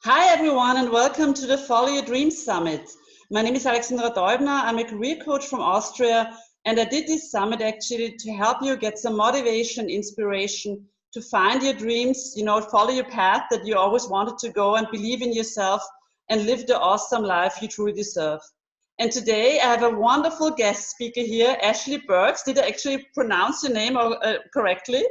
Hi everyone and welcome to the Follow Your Dreams Summit. My name is Alexandra Deubner. I'm a career coach from Austria and I did this summit actually to help you get some motivation, inspiration to find your dreams, follow your path that you always wanted to go and believe in yourself and live the awesome life you truly deserve. And today I have a wonderful guest speaker here, Ashley Berges. Did I actually pronounce your name correctly?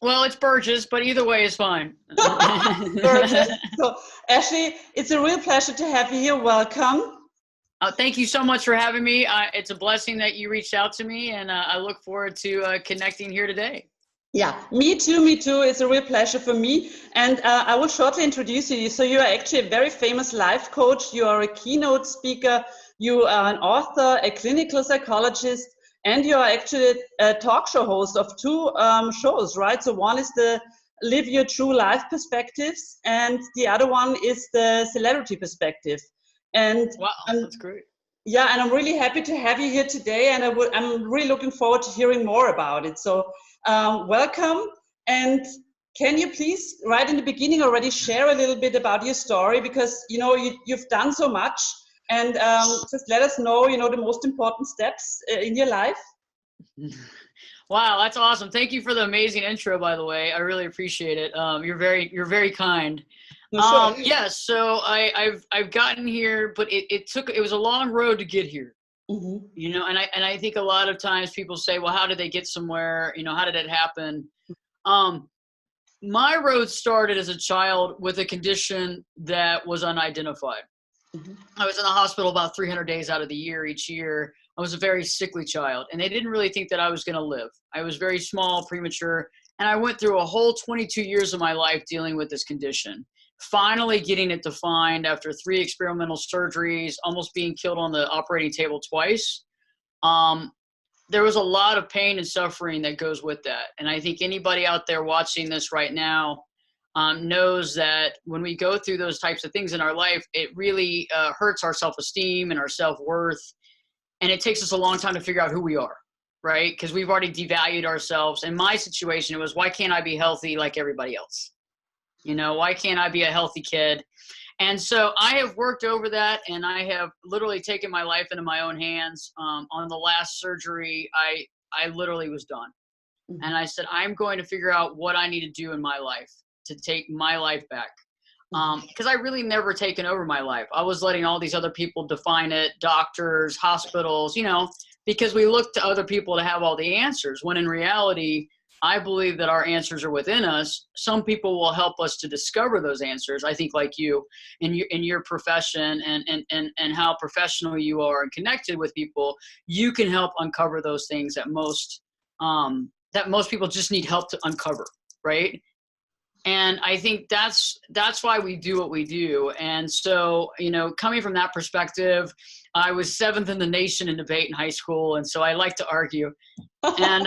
Well, it's Berges, but either way is fine. Berges. So, Ashley, it's a real pleasure to have you here. Welcome. Thank you so much for having me. It's a blessing that you reached out to me, and I look forward to connecting here today. Yeah, me too, me too. It's a real pleasure for me. And I will shortly introduce you. So you are actually a very famous life coach. You are a keynote speaker. You are an author, a clinical psychologist, and you are actually a talk show host of two shows, right? So one is the Live Your True Life Perspectives, and the other one is the Celebrity Perspective. And wow, that's great. Yeah, and I'm really happy to have you here today, and I'm really looking forward to hearing more about it. So welcome, and can you please, right in the beginning already, share a little bit about your story, because you've done so much. And just let us know, the most important steps in your life. Wow, that's awesome. Thank you for the amazing intro, by the way. I really appreciate it. You're very kind. Yes, so I've gotten here, but it was a long road to get here. Mm-hmm. And I think a lot of times people say, well, how did they get somewhere? How did it happen? My road started as a child with a condition that was unidentified. Mm-hmm. I was in the hospital about 300 days out of the year each year. I was a very sickly child, and they didn't really think that I was going to live. I was very small, premature, and I went through a whole 22 years of my life dealing with this condition. Finally getting it defined after 3 experimental surgeries, almost being killed on the operating table twice. There was a lot of pain and suffering that goes with that. And I think anybody out there watching this right now knows that when we go through those types of things in our life, it really hurts our self-esteem and our self-worth. And it takes us a long time to figure out who we are, right? Because we've already devalued ourselves. In my situation, it was, why can't I be healthy like everybody else? Why can't I be a healthy kid? And so I have worked over that, and I have literally taken my life into my own hands. On the last surgery, I literally was done. Mm-hmm. And I said, I'm going to figure out what I need to do in my life to take my life back. Because I really never taken over my life. I was letting all these other people define it, doctors, hospitals, because we look to other people to have all the answers, when in reality, I believe that our answers are within us. Some people will help us to discover those answers. I think like you in your profession and how professional you are and connected with people, you can help uncover those things that most people just need help to uncover, right? And I think that's why we do what we do. And so, coming from that perspective, I was 7th in the nation in debate in high school. And so I like to argue. And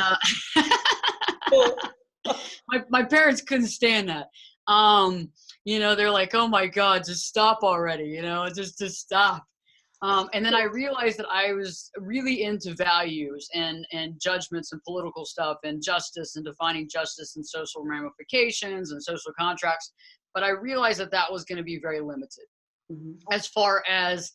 my parents couldn't stand that. They're like, oh my God, just stop already, just stop. And then I realized that I was really into values and judgments and political stuff and justice and defining justice and social ramifications and social contracts. But I realized that was going to be very limited as far as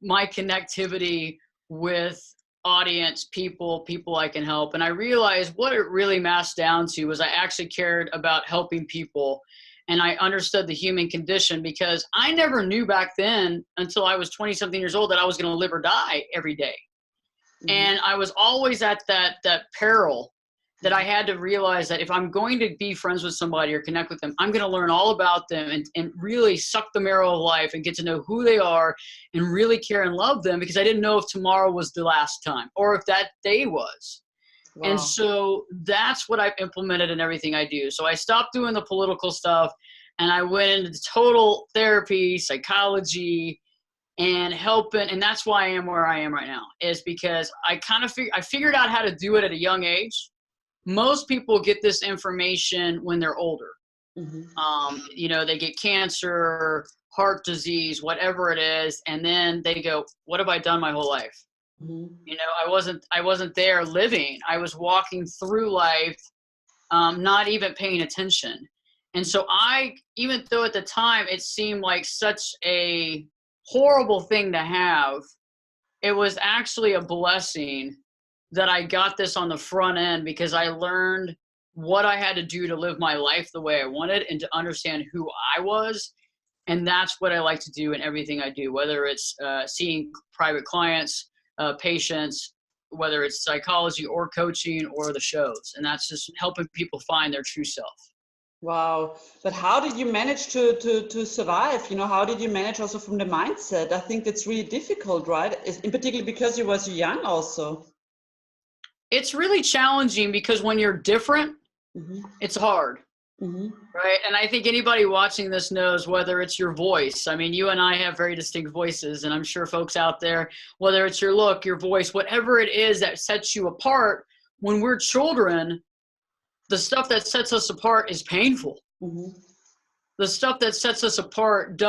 my connectivity with audience, people I can help. And I realized what it really masked down to was I actually cared about helping people. And I understood the human condition, because I never knew back then until I was 20-something years old that I was going to live or die every day. Mm-hmm. And I was always at that peril that I had to realize that if I'm going to be friends with somebody or connect with them, I'm going to learn all about them and really suck the marrow of life and get to know who they are and really care and love them, because I didn't know if tomorrow was the last time or if that day was. Wow. And so that's what I've implemented in everything I do. So I stopped doing the political stuff and I went into total therapy, psychology, and helping. And that's why I am where I am right now, is because I figured out how to do it at a young age. Most people get this information when they're older. Mm-hmm. They get cancer, heart disease, whatever it is. And then they go, what have I done my whole life? Mm-hmm. I wasn't there living. I was walking through life, not even paying attention. And so even though at the time it seemed like such a horrible thing to have, it was actually a blessing that I got this on the front end, because I learned what I had to do to live my life the way I wanted and to understand who I was. And that's what I like to do in everything I do, whether it's seeing private clients, patients, whether it's psychology or coaching or the shows. And that's just helping people find their true self. Wow. But how did you manage to survive? You know, how did you manage also from the mindset? I think that's really difficult, right? In particular because you was young also. It's really challenging because when you're different, it's hard. Right. And I think anybody watching this knows, whether it's your voice. I mean, you and I have very distinct voices, and I'm sure folks out there, whether it's your look, your voice, whatever it is that sets you apart, when we're children, the stuff that sets us apart is painful. The stuff that sets us apart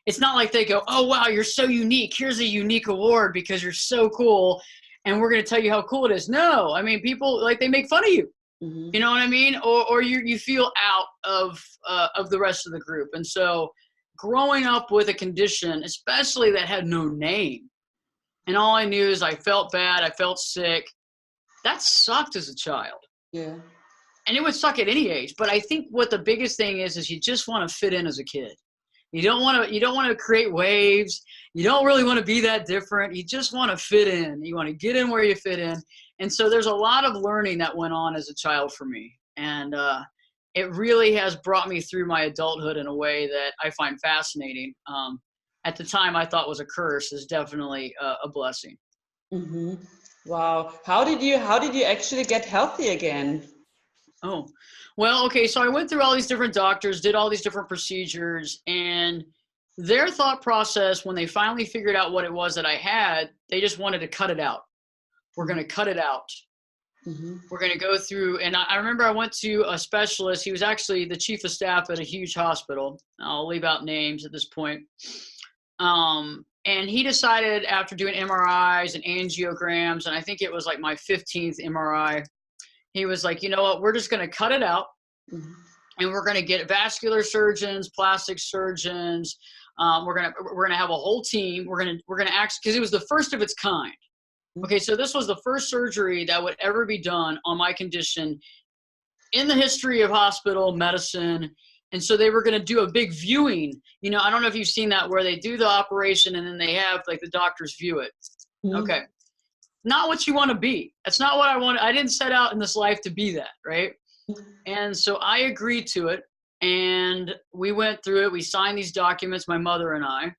it's not like they go, oh, wow, you're so unique. Here's a unique award because you're so cool, and we're going to tell you how cool it is. No, I mean, people, like, they make fun of you. You know what I mean? Or you feel out of the rest of the group. And so growing up with a condition, especially that had no name, and all I knew is I felt bad, I felt sick, that sucked as a child. Yeah. And it would suck at any age. But I think what the biggest thing is you just want to fit in as a kid. You don't want to create waves. You don't really want to be that different. You just want to fit in. You want to get in where you fit in. And so there's a lot of learning that went on as a child for me. And it really has brought me through my adulthood in a way that I find fascinating. At the time I thought was a curse is definitely a blessing. Wow. How did you actually get healthy again? Oh, well, okay. So I went through all these different doctors, did all these different procedures, and their thought process, when they finally figured out what it was that I had, they just wanted to cut it out. We're going to cut it out. We're going to go through. And I remember I went to a specialist. He was actually the chief of staff at a huge hospital. I'll leave out names at this point. And he decided, after doing MRIs and angiograms, and I think it was like my 15th MRI, he was like, you know what, we're just going to cut it out. And we're going to get vascular surgeons, plastic surgeons. We're going to have a whole team. We're going to act, because it was the first of its kind. Okay, so this was the first surgery that would ever be done on my condition in the history of hospital medicine. And so they were going to do a big viewing. You know, I don't know if you've seen that, where they do the operation and then they have like the doctors view it. Okay. Not what you want to be. That's not what I wanted. I didn't set out in this life to be that, right? And so I agreed to it, and we went through it. We signed these documents, my mother and I.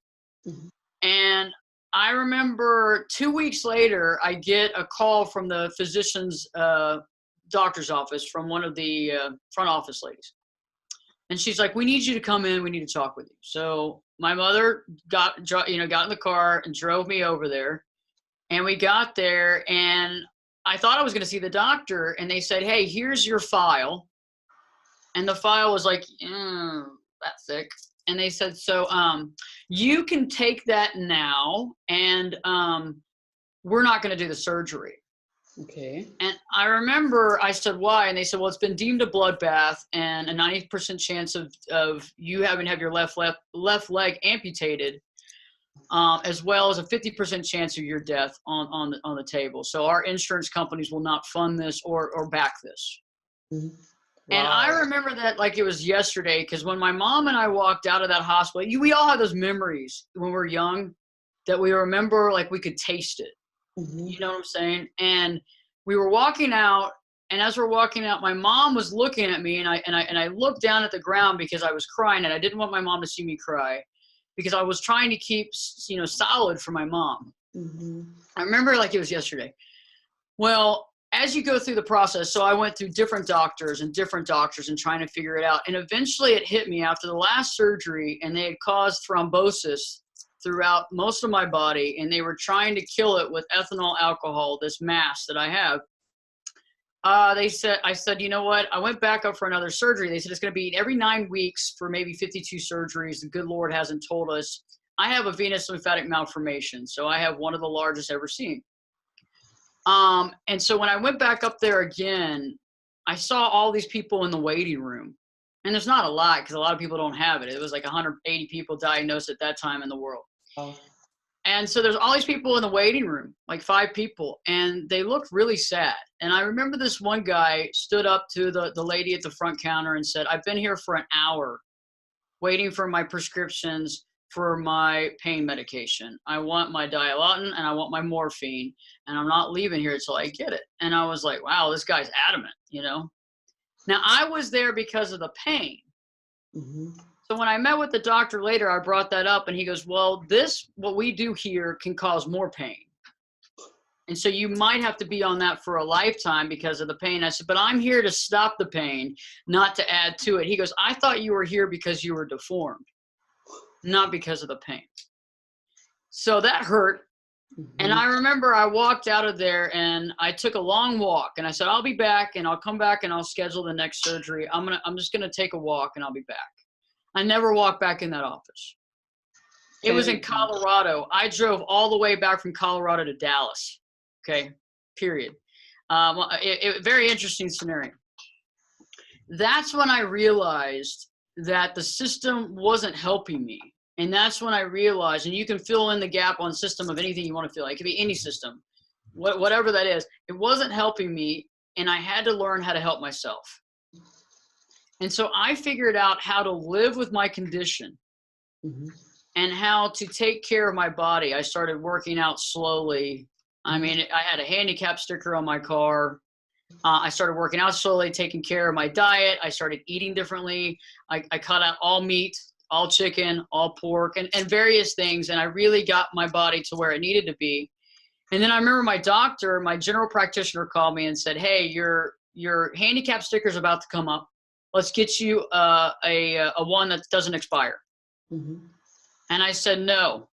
And I remember 2 weeks later, I get a call from the physician's doctor's office, from one of the front office ladies. And she's like, we need you to come in. We need to talk with you. So my mother got in the car and drove me over there. And we got there, and I thought I was going to see the doctor, and they said, hey, here's your file. And the file was like, that thick. And they said, so you can take that now, and we're not going to do the surgery. Okay. And I remember I said, why? And they said, well, it's been deemed a bloodbath, and a 90% chance of you having to have your left leg amputated, as well as a 50% chance of your death on the table. So our insurance companies will not fund this or back this. Wow. And I remember that like it was yesterday, because when my mom and I walked out of that hospital, we all have those memories when we're young that we remember like we could taste it. You know what I'm saying? And we were walking out, and as we're walking out, my mom was looking at me, and I looked down at the ground because I was crying, and I didn't want my mom to see me cry, because I was trying to keep, solid for my mom. I remember like it was yesterday. Well, as you go through the process, so I went through different doctors and trying to figure it out. And eventually it hit me after the last surgery, and they had caused thrombosis throughout most of my body, and they were trying to kill it with ethanol alcohol, this mass that I have. I said, you know what? I went back up for another surgery. They said it's going to be every 9 weeks for maybe 52 surgeries. The good Lord hasn't told us. I have a venous lymphatic malformation, so I have one of the largest ever seen. And so when I went back up there again, I saw all these people in the waiting room. And there's not a lot because a lot of people don't have it. It was like 180 people diagnosed at that time in the world. Oh. And so there's all these people in the waiting room, like 5 people, and they looked really sad. And I remember this one guy stood up to the lady at the front counter and said, I've been here for an hour waiting for my prescriptions for my pain medication. I want my Dilaudid and I want my morphine, and I'm not leaving here until I get it. And I was like, wow, this guy's adamant, you know? Now, I was there because of the pain. Mm-hmm. So when I met with the doctor later, I brought that up, and he goes, well, what we do here can cause more pain. And so you might have to be on that for a lifetime because of the pain. I said, but I'm here to stop the pain, not to add to it. He goes, I thought you were here because you were deformed, not because of the pain. So that hurt. Mm-hmm. And I remember I walked out of there and I took a long walk, and I said, I'll be back and I'll come back and I'll schedule the next surgery. I'm just going to take a walk and I'll be back. I never walked back in that office. It was in Colorado. I drove all the way back from Colorado to Dallas. Okay, period. Very interesting scenario. That's when I realized that the system wasn't helping me. And that's when I realized, and you can fill in the gap on system of anything you want to feel like. It could be any system, whatever that is. It wasn't helping me, and I had to learn how to help myself. And so I figured out how to live with my condition mm-hmm. and how to take care of my body. I started working out slowly. I mean, I had a handicap sticker on my car. I started working out slowly, taking care of my diet. I started eating differently. I cut out all meat, all chicken, all pork, and various things. And I really got my body to where it needed to be. And then I remember my doctor, my general practitioner, called me and said, hey, your handicap sticker is about to come up. Let's get you a one that doesn't expire. Mm-hmm. And I said, no,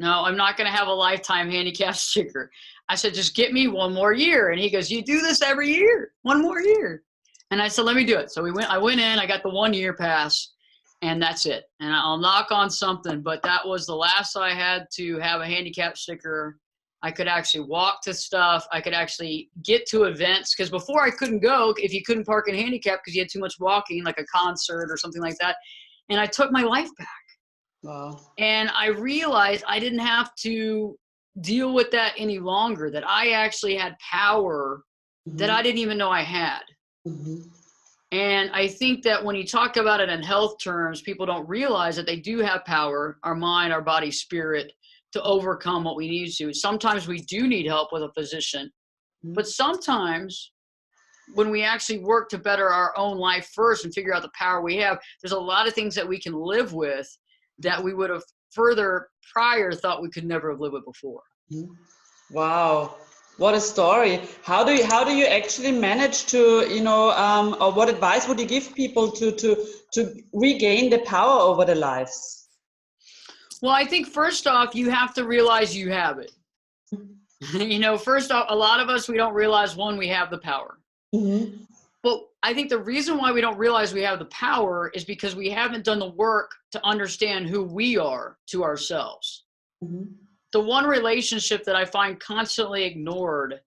I'm not going to have a lifetime handicap sticker. I said, just get me one more year. And he goes, you do this every year, one more year. And I said, let me do it. So I went in, I got the 1 year pass, and that's it. And I'll knock on something, but that was the last I had to have a handicap sticker. I could actually walk to stuff. I could actually get to events, because before I couldn't go if you couldn't park in handicap because you had too much walking, like a concert or something like that. And I took my life back. Wow. And I realized I didn't have to deal with that any longer, that I actually had power mm-hmm. that I didn't even know I had. Mm-hmm. And I think that when you talk about it in health terms, people don't realize that they do have power, our mind, our body, spirit, to overcome what we need to. Sometimes we do need help with a physician, mm-hmm. but sometimes when we actually work to better our own life first and figure out the power we have, there's a lot of things that we can live with that we would have further prior thought we could never have lived with before. Wow, what a story! How do you actually manage to, or what advice would you give people to regain the power over their lives? Well, I think first off, you have to realize you have it. First off, a lot of us, we don't realize, one, we have the power. Mm-hmm. But I think the reason why we don't realize we have the power is because we haven't done the work to understand who we are to ourselves. Mm-hmm. The one relationship that I find constantly ignored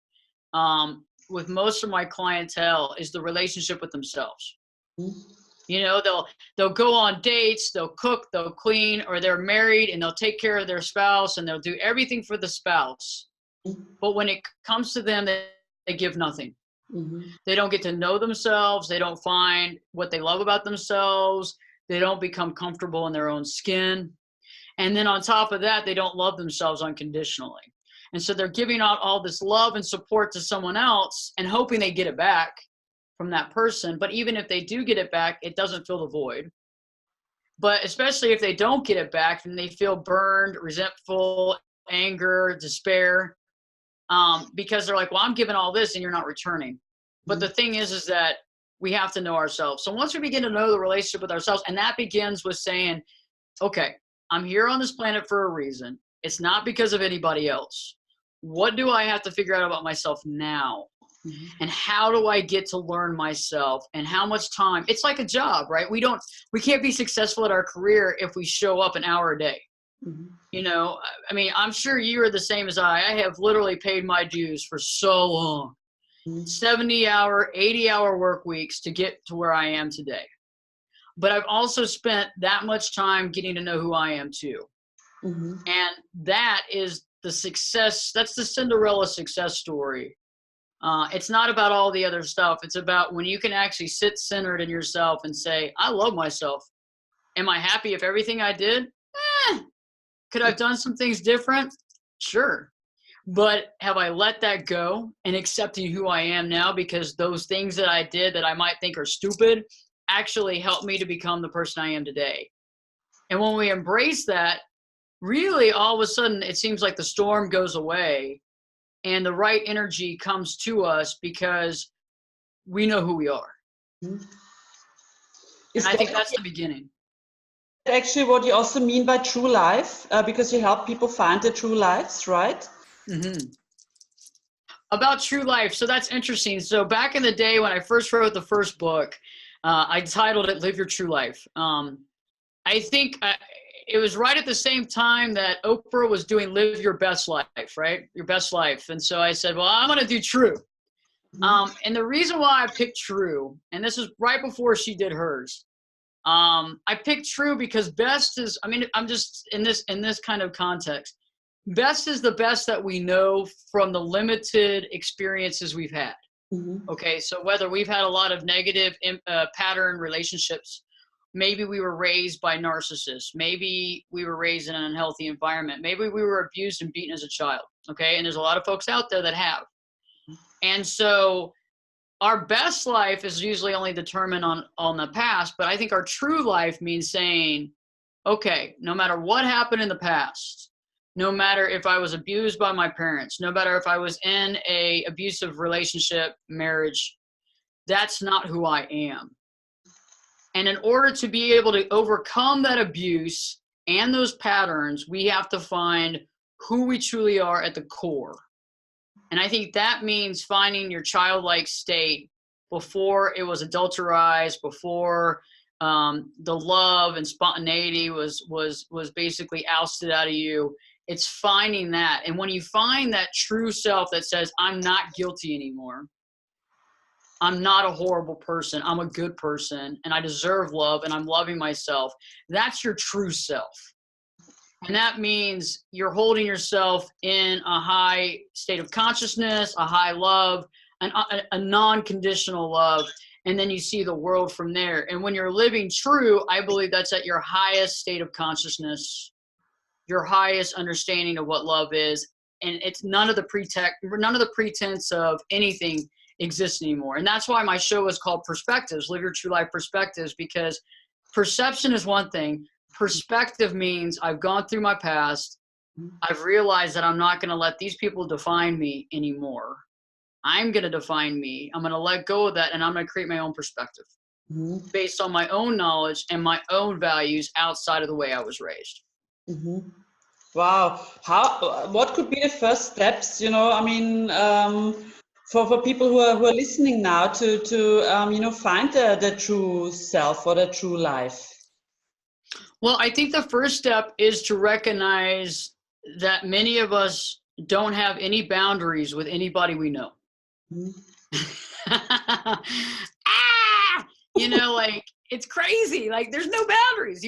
with most of my clientele is the relationship with themselves. Mm-hmm. They'll go on dates, they'll cook, they'll clean, or they're married and they'll take care of their spouse and they'll do everything for the spouse. Mm-hmm. But when it comes to them, they give nothing. Mm-hmm. They don't get to know themselves. They don't find what they love about themselves. They don't become comfortable in their own skin. And then on top of that, they don't love themselves unconditionally. And so they're giving out all this love and support to someone else and hoping they get it back from that person. But even if they do get it back, it doesn't fill the void. But especially if they don't get it back, then they feel burned, resentful, anger, despair. Because they're like, well, I'm giving all this and you're not returning. But the thing is that we have to know ourselves. So once we begin to know the relationship with ourselves, and that begins with saying, okay, I'm here on this planet for a reason. It's not because of anybody else. What do I have to figure out about myself now? Mm-hmm. And how do I get to learn myself, and how much time? It's like a job, right? We can't be successful at our career if we show up an hour a day. Mm-hmm. I'm sure you are the same as I. I have literally paid my dues for so long, 70-hour, 80-hour work weeks to get to where I am today. but I've also spent that much time getting to know who I am too. Mm-hmm. And that is the success. That's the Cinderella success story. It's not about all the other stuff. It's about when you can actually sit centered in yourself and say, I love myself. Am I happy if everything I did? Could I have done some things different? Sure. But have I let that go and accepting who I am now, because those things that I did that I might think are stupid actually helped me to become the person I am today. And when we embrace that, really all of a sudden it seems like the storm goes away and the right energy comes to us because we know who we are. Mm-hmm. And I think that's the beginning. Actually what you also mean by true life, because you help people find their true lives, right? Mm-hmm. About true life. So that's interesting. So back in the day when I first wrote the first book, I titled it Live Your True Life. I think it was right at the same time that Oprah was doing Live Your Best Life, right? Your best life. And so I said, well, I'm going to do true. And the reason why I picked true, and this is right before she did hers, I picked true because best is, I mean, I'm just in this kind of context. Best is the best that we know from the limited experiences we've had. Mm-hmm. Okay, so whether we've had a lot of negative pattern relationships, maybe we were raised by narcissists, maybe we were raised in an unhealthy environment, maybe we were abused and beaten as a child. Okay, and there's a lot of folks out there that have. And so our best life is usually only determined on the past, but I think our true life means saying, okay, no matter what happened in the past, no matter if I was abused by my parents, no matter if I was in a abusive relationship, marriage, that's not who I am. And in order to be able to overcome that abuse and those patterns, we have to find who we truly are at the core. And I think that means finding your childlike state before it was adulterized, before the love and spontaneity was basically ousted out of you. It's finding that. And when you find that true self that says, I'm not guilty anymore, I'm not a horrible person, I'm a good person, and I deserve love, and I'm loving myself, that's your true self. And that means you're holding yourself in a high state of consciousness, a high love, a non-conditional love, and then you see the world from there. And when you're living true, I believe that's at your highest state of consciousness, your highest understanding of what love is, and it's none of the pretense of anything exists anymore. And that's why my show is called Perspectives, Live Your True Life Perspectives, because perception is one thing. Perspective means I've gone through my past. I've realized that I'm not going to let these people define me anymore. I'm going to define me. I'm going to let go of that, and I'm going to create my own perspective based on my own knowledge and my own values outside of the way I was raised. Mm-hmm. Wow. What could be the first steps, I mean, for people who are listening now to find the true self or the true life? Well, I think the first step is to recognize that many of us don't have any boundaries with anybody we know. Like it's crazy. Like there's no boundaries,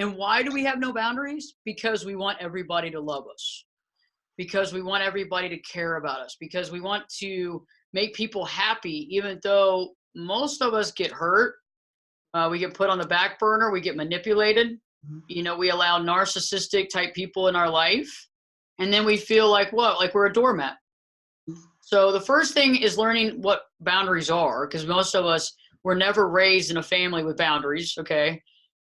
and why do we have no boundaries? Because we want everybody to love us, because we want everybody to care about us, because we want to make people happy, even though most of us get hurt. We get put on the back burner. We get manipulated. We allow narcissistic type people in our life. And then we feel like what? Like we're a doormat. So the first thing is learning what boundaries are, because most of us were never raised in a family with boundaries, okay?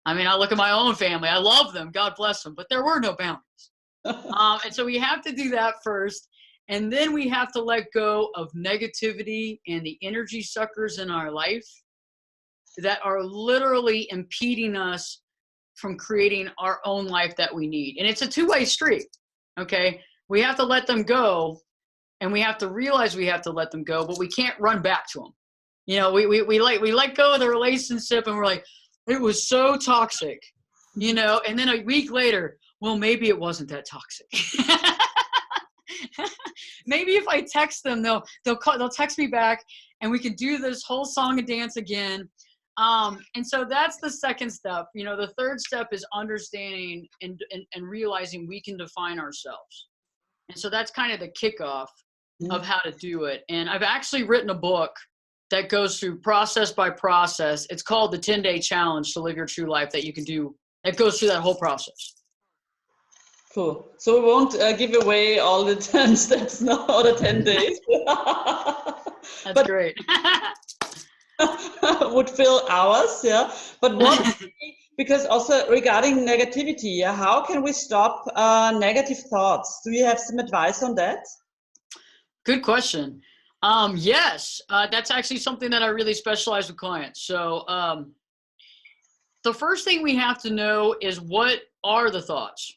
I mean, I look at my own family. I love them. God bless them. But there were no boundaries. And so we have to do that first. And then we have to let go of negativity and the energy suckers in our life that are literally impeding us from creating our own life that we need. And it's a two-way street, okay? We have to let them go, and we have to realize we have to let them go, but we can't run back to them. We let go of the relationship, and we're like, it was so toxic, and then a week later, well, maybe it wasn't that toxic. Maybe if I text them, they'll text me back, and we can do this whole song and dance again. And so that's the second step. You know, the third step is understanding and realizing we can define ourselves. And so that's kind of the kickoff of how to do it. And I've actually written a book that goes through process by process. It's called the 10-Day Challenge to Live Your True Life, that you can do. It goes through that whole process. Cool. So we won't give away all the 10 steps now, or the 10 days. That's great. Would fill hours, yeah. But what, because also regarding negativity, yeah, how can we stop negative thoughts? Do you have some advice on that? Good question. Yes, that's actually something that I really specialize with clients. So the first thing we have to know is, what are the thoughts?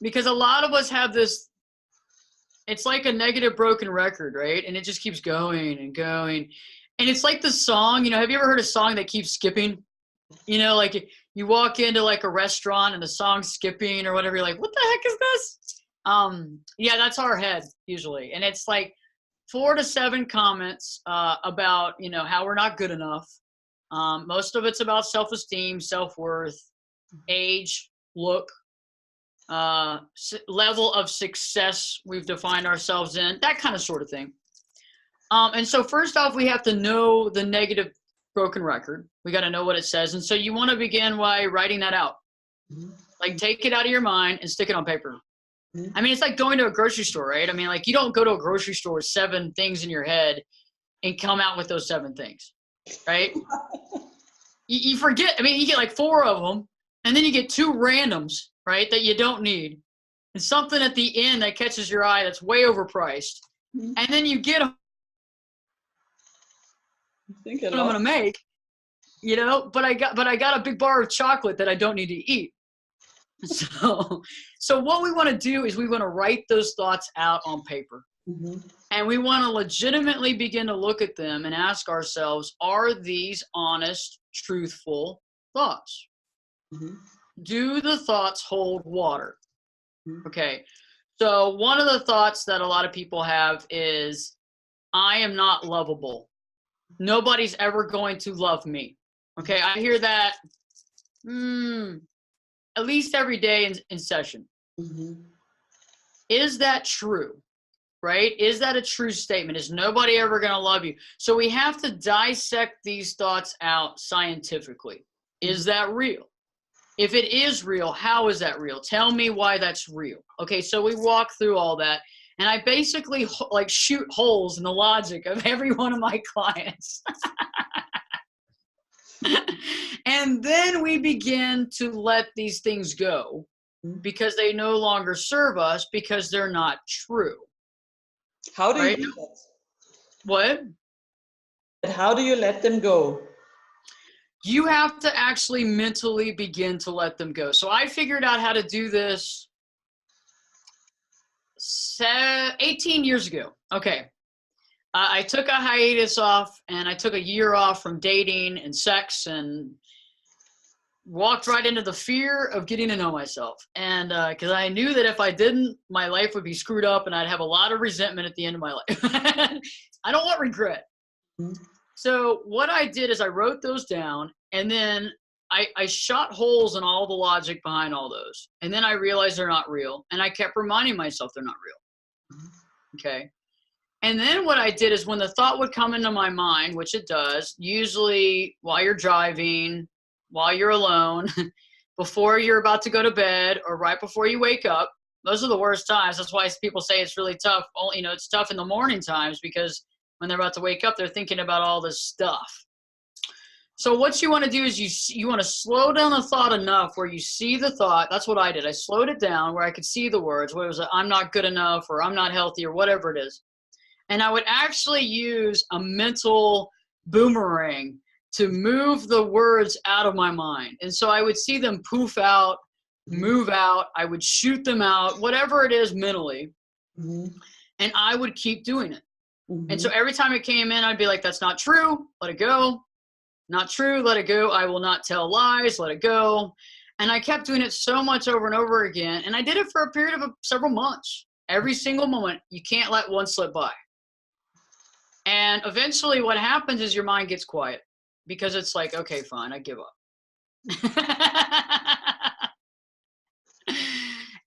Because a lot of us have this, it's like a negative broken record, right? And it just keeps going and going. And it's like the song, you know, have you ever heard a song that keeps skipping? You know, like you walk into like a restaurant and the song's skipping or whatever, you're like, what the heck is this? Yeah, that's our head usually. And it's like 4 to 7 comments about, you know, how we're not good enough. Most of it's about self-esteem, self-worth, age, look, level of success we've defined ourselves in, that kind of sort of thing. And so first off, we have to know the negative broken record. We got to know what it says. And so you want to begin by writing that out. Like, take it out of your mind and stick it on paper. I mean, it's like going to a grocery store, right? I mean, like, you don't go to a grocery store with 7 things in your head and come out with those 7 things, right? You forget. I mean, you get like 4 of them, and then you get 2 randoms, right, that you don't need, and something at the end that catches your eye that's way overpriced. And then you get what I'm going to make, you know, but I got a big bar of chocolate that I don't need to eat. So what we want to do is we want to write those thoughts out on paper. And we want to legitimately begin to look at them and ask ourselves, are these honest, truthful thoughts? Do the thoughts hold water? Okay. So one of the thoughts that a lot of people have is, I am not lovable. Nobody's ever going to love me. Okay. I hear that at least every day in session. Is that true? Right? Is that a true statement? Is nobody ever going to love you? So we have to dissect these thoughts out scientifically. Is that real? If it is real, how is that real? Tell me why that's real. Okay, so we walk through all that, and I basically like shoot holes in the logic of every one of my clients. And then we begin to let these things go because they no longer serve us, because they're not true. How do you do that? What? How do you let them go? You have to actually mentally begin to let them go. So I figured out how to do this 18 years ago. Okay. I took a hiatus off, and I took a year off from dating and sex, and walked right into the fear of getting to know myself. And because I knew that if I didn't, my life would be screwed up and I'd have a lot of resentment at the end of my life. I don't want regret. So what I did is I wrote those down, and then I shot holes in all the logic behind all those. And then I realized they're not real. And I kept reminding myself they're not real. Okay. And then what I did is, when the thought would come into my mind, which it does, usually while you're driving, while you're alone, before you're about to go to bed, or right before you wake up, those are the worst times. That's why people say it's really tough. You know, it's tough in the morning times, because when they're about to wake up, they're thinking about all this stuff. So what you want to do is you want to slow down the thought enough where you see the thought. That's what I did. I slowed it down where I could see the words, where it was like, I'm not good enough, or I'm not healthy, or whatever it is. And I would actually use a mental boomerang to move the words out of my mind. And so I would see them poof out, move out. I would shoot them out, whatever it is mentally. And I would keep doing it. And so every time it came in, I'd be like, that's not true. Let it go. Not true. Let it go. I will not tell lies. Let it go. And I kept doing it so much over and over again. And I did it for a period of several months. Every single moment. You can't let one slip by. And eventually what happens is your mind gets quiet because it's like, okay, fine, I give up.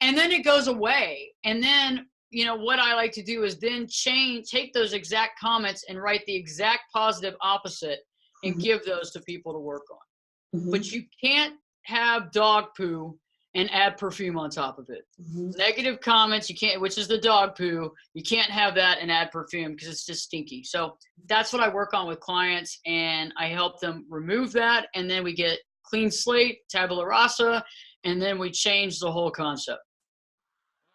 And then it goes away. And then, what I like to do is then take those exact comments and write the exact positive opposite and give those to people to work on. But you can't have dog poo and add perfume on top of it. Negative comments, you can't, which is the dog poo, you can't have that and add perfume because it's just stinky. So that's what I work on with clients, and I help them remove that, and then we get clean slate, tabula rasa, and then we change the whole concept.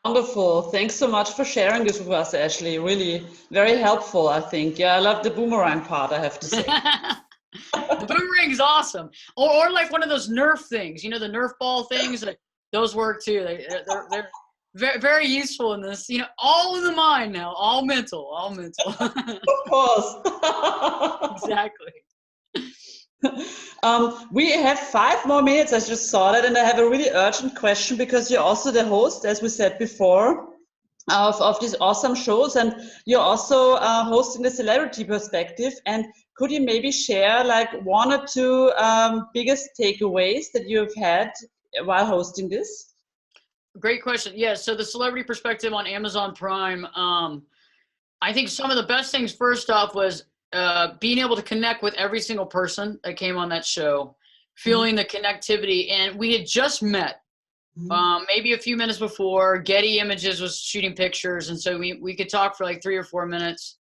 Wonderful. Thanks so much for sharing this with us, Ashley. Really very helpful, I think. Yeah, I love the boomerang part, I have to say. The boomerang is awesome. Or like one of those Nerf things, the Nerf ball things, those work too. They're very, very useful in this, all in the mind now, all mental. Of course. Exactly. We have 5 more minutes. I just saw that, and I have a really urgent question because you're also the host, as we said before, of these awesome shows, and you're also hosting the Celebrity Perspective. And could you maybe share like 1 or 2 biggest takeaways that you've had while hosting this? Great question. Yeah, so the Celebrity Perspective on Amazon Prime, I think some of the best things first off was being able to connect with every single person that came on that show, feeling the connectivity. And we had just met maybe a few minutes before. Getty Images was shooting pictures, and so we could talk for like 3 or 4 minutes,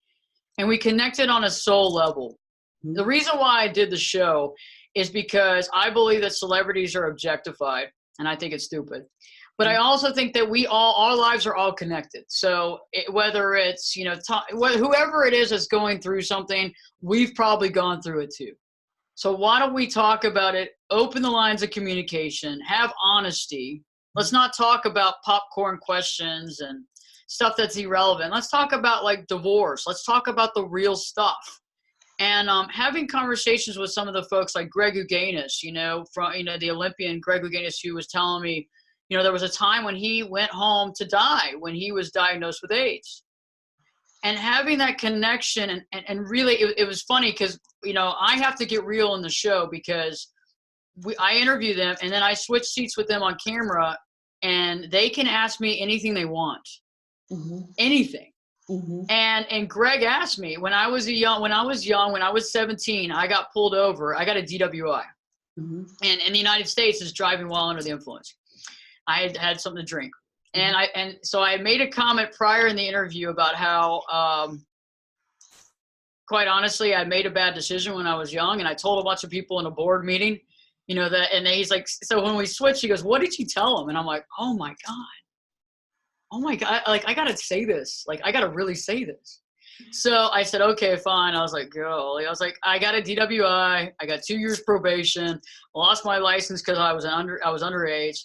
and we connected on a soul level. The reason why I did the show is because I believe that celebrities are objectified, and I think it's stupid. But I also think that our lives are all connected. So whether it's, whoever it is that's going through something, we've probably gone through it too. So why don't we talk about it, open the lines of communication, have honesty. Let's not talk about popcorn questions and stuff that's irrelevant. Let's talk about like divorce. Let's talk about the real stuff. And having conversations with some of the folks like Greg Louganis, the Olympian Greg Louganis, who was telling me, there was a time when he went home to die when he was diagnosed with AIDS. And having that connection and really, it was funny because, I have to get real in the show because I interview them and then I switch seats with them on camera, and they can ask me anything they want, anything. And Greg asked me when I was 17, I got pulled over. I got a DWI, and in the United States is driving while under the influence. I had something to drink. And so I made a comment prior in the interview about how, quite honestly, I made a bad decision when I was young. And I told a bunch of people in a board meeting, and he's like, so when we switched, he goes, what did you tell him? And I'm like, oh my God, like, I got to say this. Like, I got to really say this. So I said, okay, fine. I was like, golly. I was like, I got a DWI. I got 2 years probation. Lost my license because I was underage.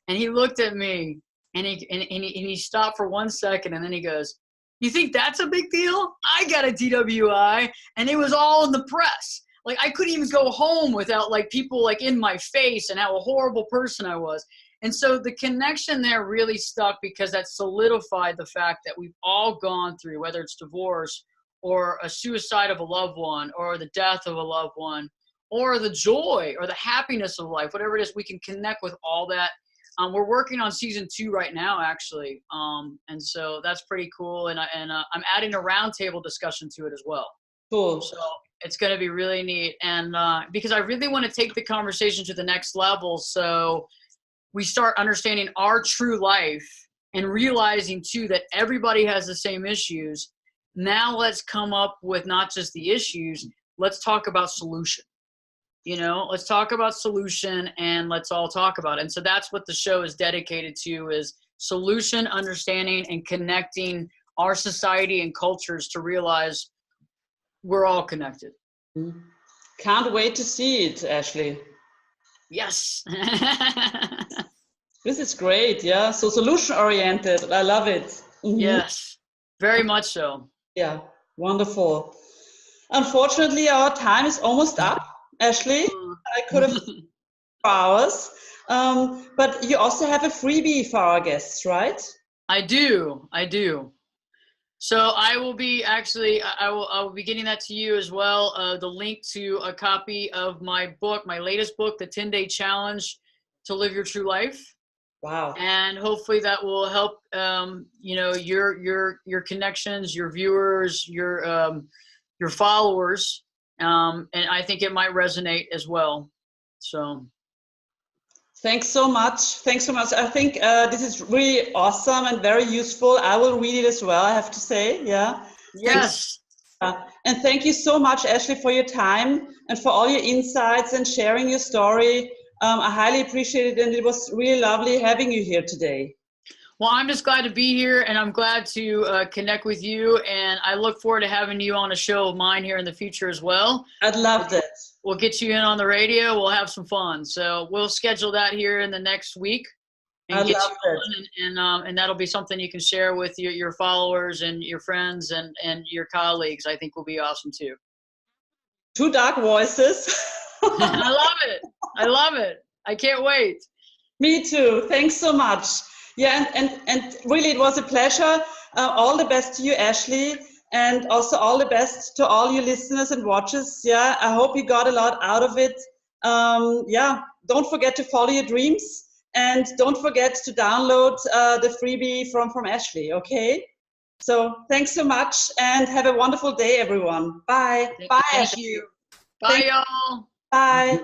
And he looked at me and he stopped for 1 second, and then he goes, you think that's a big deal? I got a DWI, and it was all in the press. Like, I couldn't even go home without like people like in my face and how a horrible person I was. And so the connection there really stuck because that solidified the fact that we've all gone through, whether it's divorce or a suicide of a loved one or the death of a loved one or the joy or the happiness of life, whatever it is, we can connect with all that. We're working on season 2 right now, actually. And so that's pretty cool. And I'm adding a roundtable discussion to it as well. Cool. So it's going to be really neat. And because I really want to take the conversation to the next level. So we start understanding our true life and realizing too that everybody has the same issues. Now let's come up with not just the issues. Let's talk about solution. Let's talk about solution and let's all talk about it. And so that's what the show is dedicated to, is solution, understanding, and connecting our society and cultures to realize we're all connected. Can't wait to see it, Ashley. Yes. This is great. Yeah. So solution oriented. I love it. Yes, very much so. Yeah. Wonderful. Unfortunately, our time is almost up. Ashley, I could have 4 hours, but you also have a freebie for our guests, right? I do. So I will be actually, I will be getting that to you as well. The link to a copy of my book, my latest book, The 10-Day Challenge to Live Your True Life. Wow. And hopefully that will help, you know, your connections, your viewers, your followers. And I think it might resonate as well. So. Thanks so much. Thanks so much. I think this is really awesome and very useful. I will read it as well, I have to say. Yeah. Yes. And thank you so much, Ashley, for your time and for all your insights and sharing your story. I highly appreciate it, and it was really lovely having you here today. Well, I'm just glad to be here, and I'm glad to connect with you, and I look forward to having you on a show of mine here in the future as well. I'd love that. We'll get you in on the radio. We'll have some fun. So we'll schedule that here in the next week and get you on, and that'll be something you can share with your followers and your friends and your colleagues. I think will be awesome too. Two dark voices. I love it. I love it. I can't wait. Me too. Thanks so much. Yeah, and really it was a pleasure. All the best to you, Ashley, and also all the best to all you listeners and watchers. Yeah, I hope you got a lot out of it. Yeah, don't forget to follow your dreams, and don't forget to download the freebie from Ashley, okay? So thanks so much, and have a wonderful day, everyone. Bye. Bye, Thank Ashley. you. Bye, y'all. Bye.